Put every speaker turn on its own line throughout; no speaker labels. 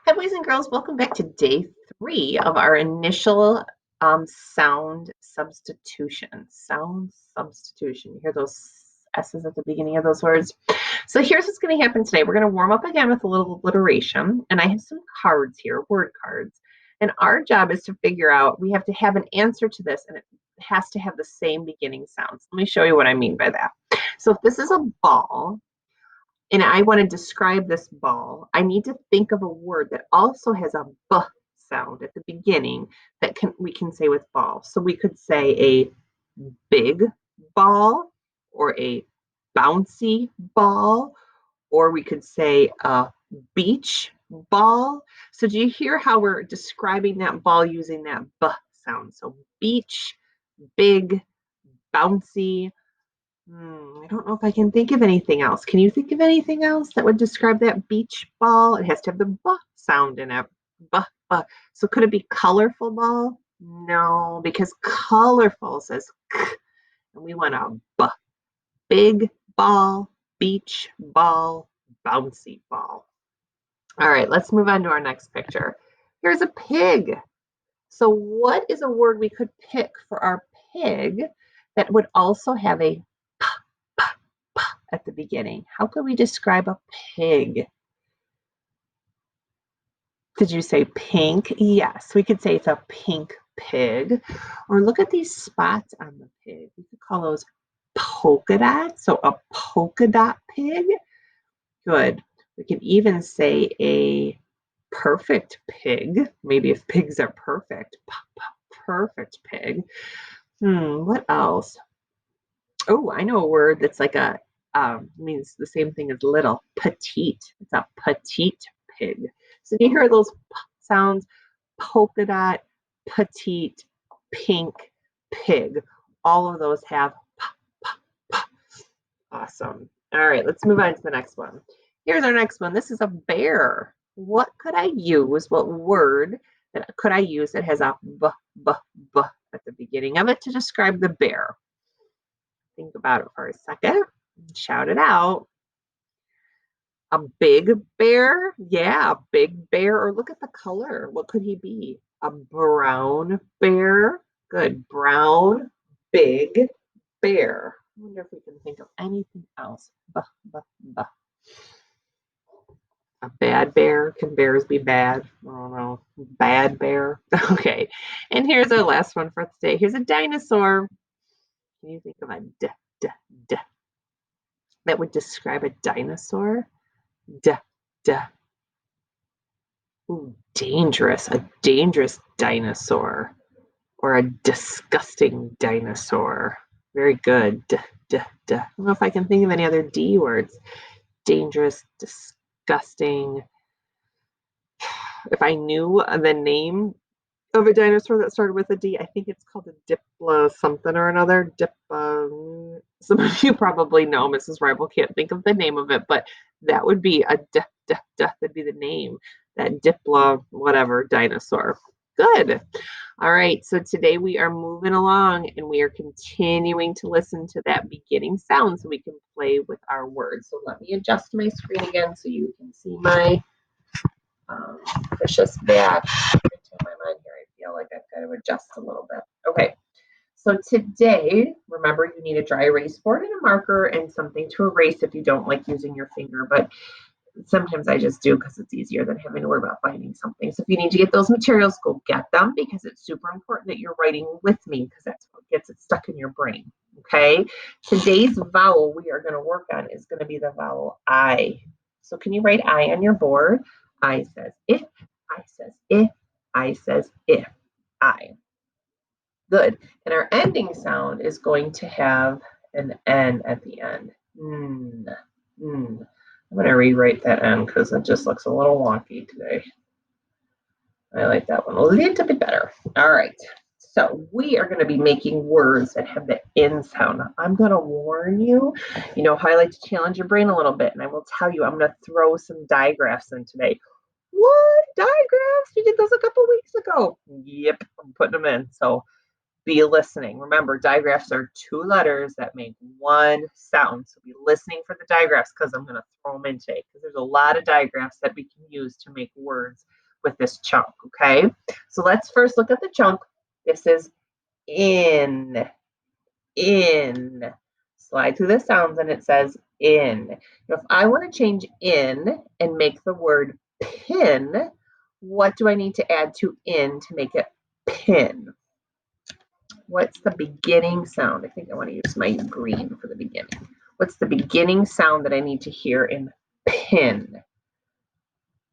Hi, boys and girls. Welcome back to day 3 of our initial sound substitution. Sound substitution. You hear those S's at the beginning of those words? So here's what's going to happen today. We're going to warm up again with a little alliteration. And I have some cards here, word cards. And our job is to figure out, we have to have an answer to this, and it has to have the same beginning sounds. Let me show you what I mean by that. So if this is a ball, and I want to describe this ball, I need to think of a word that also has a b sound at the beginning that we can say with ball. So we could say a big ball or a bouncy ball, or we could say a beach ball. So do you hear how we're describing that ball using that b sound? So beach, big, bouncy. I don't know if I can think of anything else. Can you think of anything else that would describe that beach ball? It has to have the b sound in it. B, b. So could it be colorful ball? No, because colorful says k, and we want a b. Big ball, beach ball, bouncy ball. All right, let's move on to our next picture. Here's a pig. So what is a word we could pick for our pig that would also have a at the beginning? How could we describe a pig? Did you say pink? Yes, we could say it's a pink pig. Or look at these spots on the pig. We could call those polka dots. So a polka dot pig. Good. We can even say a perfect pig. Maybe if pigs are perfect. Perfect pig. What else? Oh, I know a word that's like a means the same thing as little. Petite. It's a petite pig. So do you hear those sounds? Polka dot, petite, pink, pig. All of those have awesome. All right, let's move on to the next one. Here's our next one. This is a bear. What could I use? What word that could I use that has a b, b, b at the beginning of it to describe the bear? Think about it for a second. Shout it out. A big bear? Yeah, a big bear. Or look at the color. What could he be? A brown bear? Good. Brown, big bear. I wonder if we can think of anything else. Buh, buh, buh. A bad bear? Can bears be bad? I don't know. Bad bear? Okay. And here's our last one for today. Here's a dinosaur. Can you think of a d that would describe a dinosaur? D, d. Ooh, dangerous. A dangerous dinosaur. Or a disgusting dinosaur. Very good. D, d, d. I don't know if I can think of any other D words. Dangerous, disgusting. If I knew the name of a dinosaur that started with a D, I think it's called a Diplo something or another. Some of you probably know. Mrs. Rival can't think of the name of it, but that would be a that'd be the name. That Diplo whatever dinosaur. Good. All right, so today we are moving along and we are continuing to listen to that beginning sound so we can play with our words. So let me adjust my screen again so you can see my precious back. My mind here, I feel like I've got to adjust a little bit. Okay, so today, remember you need a dry erase board and a marker and something to erase if you don't like using your finger, but sometimes I just do because it's easier than having to worry about finding something. So if you need to get those materials, go get them because it's super important that you're writing with me because that's what gets it stuck in your brain. Okay. Today's vowel we are going to work on is going to be the vowel I. So can you write I on your board? I says if, I says if, I says if, I. Good. And our ending sound is going to have an N at the end. I'm going to rewrite that N because it just looks a little wonky today. I like that one a little bit better. All right. So we are going to be making words that have the N sound. I'm going to warn you, you know how I like to challenge your brain a little bit, and I will tell you I'm going to throw some digraphs in today. What? Digraphs? You did those a couple weeks ago. Yep, I'm putting them in. So be listening. Remember, digraphs are two letters that make one sound. So be listening for the digraphs because I'm going to throw them in today because there's a lot of digraphs that we can use to make words with this chunk, okay? So let's first look at the chunk. This is in. Slide through the sounds and it says in. Now, if I want to change in and make the word pin, what do I need to add to in to make it pin? What's the beginning sound? I think I want to use my green for the beginning. What's the beginning sound that I need to hear in pin?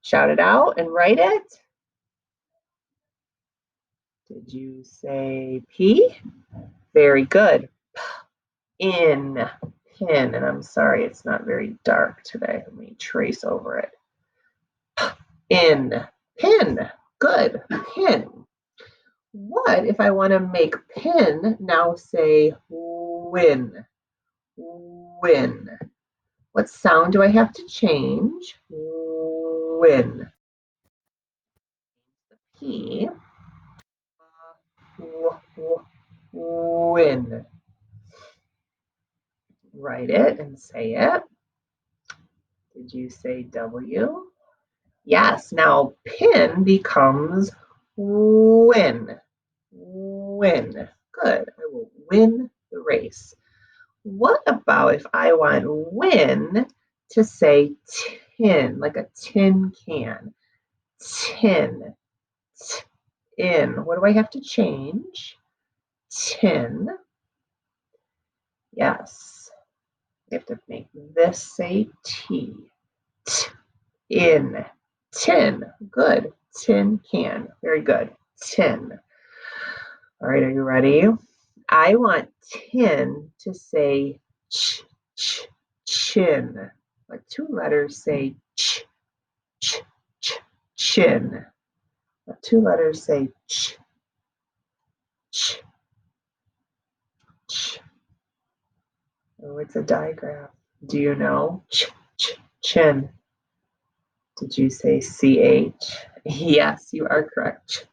Shout it out and write it. Did you say P? Very good. In, pin, and I'm sorry it's not very dark today. Let me trace over it. In, pin, good, pin. What if I want to make pin now say win? Win. What sound do I have to change? Win. The P. Win. Write it and say it. Did you say W? Yes, now pin becomes win. Win. Good. I will win the race. What about if I want win to say tin, like a tin can? Tin. In. What do I have to change? Tin. Yes. We have to make this say T. In. Tin. Good. Tin can. Very good. Tin. All right, are you ready? I want tin to say chin. Like two letters say chin. Two letters say ch. Oh, it's a digraph. Do you know? Chin. Did you say CH? Yes, you are correct.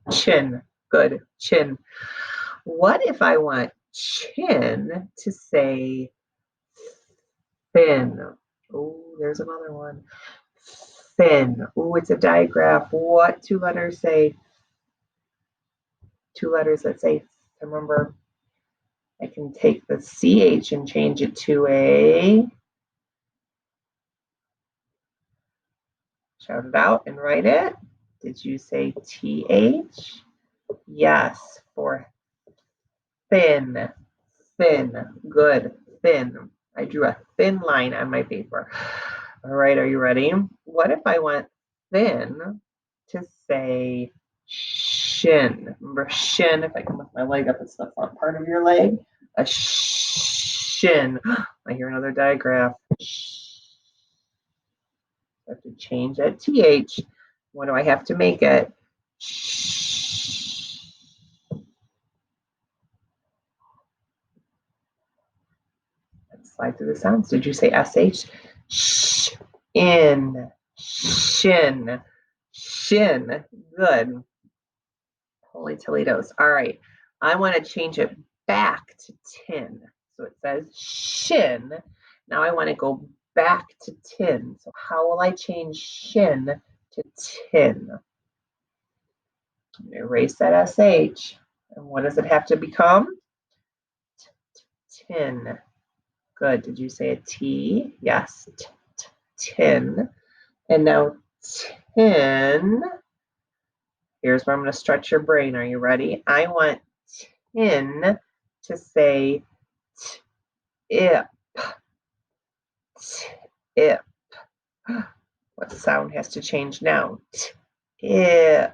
Chin. Good. Chin. What if I want chin to say thin? Oh, there's another one. Thin. Oh, it's a digraph. What two letters say? Two letters that say, remember, I can take the CH and change it to a, shout it out and write it. Did you say TH? Yes, for thin. Thin. Good. Thin. I drew a thin line on my paper. All right, are you ready? What if I want thin to say shin? Remember shin, if I can lift my leg up, it's the front part of your leg. A shin. I hear another digraph. I have to change that TH. What do I have to make it? Let's slide through the sounds. Did you say SH? Sh, in, shin, shin. Good. Holy Toledos. All right. I want to change it back to tin. So it says shin. Now I want to go back to tin. So how will I change shin to tin? I'm going to erase that SH. And what does it have to become? Tin. Good. Did you say a T? Yes. Tin. And now tin. Here's where I'm going to stretch your brain. Are you ready? I want tin to say tip. Tip. What sound has to change now? Tip.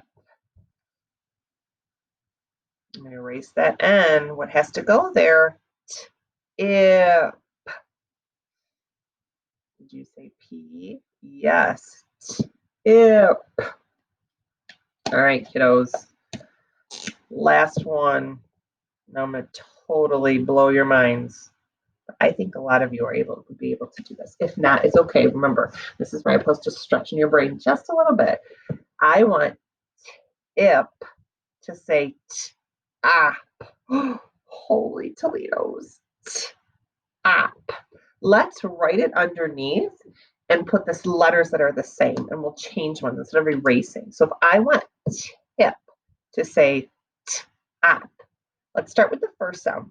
I'm going to erase that N. What has to go there? Tip. Did you say P? Yes. Tip. All right, kiddos. Last one. Now I'm going to totally blow your minds. I think a lot of you are able to be able to do this. If not, it's okay. Remember, this is where I'm supposed to stretch in your brain just a little bit. I want tip to say t. Ah. Holy Toledos. Tap. Let's write it underneath and put this letters that are the same, and we'll change ones instead of erasing. So if I want tip to say tap, let's start with the first sound.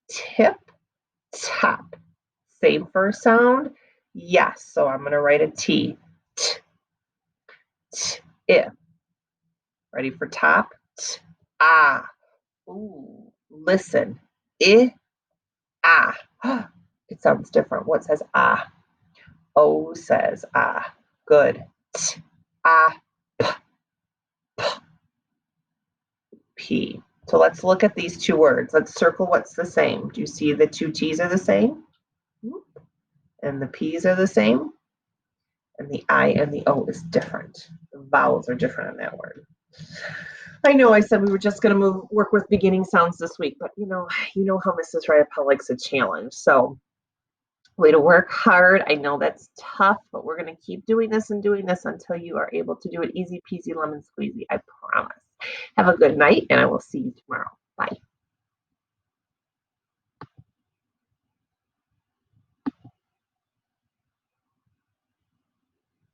Tip, tap. Same first sound? Yes. So I'm going to write a T. If. Ready for top? Ah. Ooh. Listen. Ah. It sounds different. What says ah? O says ah. Good. Ah. P. So let's look at these two words. Let's circle what's the same. Do you see the two T's are the same? And the P's are the same? And the I and the O is different. The vowels are different in that word. I know I said we were just going to work with beginning sounds this week, but you know how Mrs. Ryapel likes a challenge. So way to work hard. I know that's tough, but we're going to keep doing this until you are able to do it easy peasy lemon squeezy. I promise. Have a good night, and I will see you tomorrow. Bye.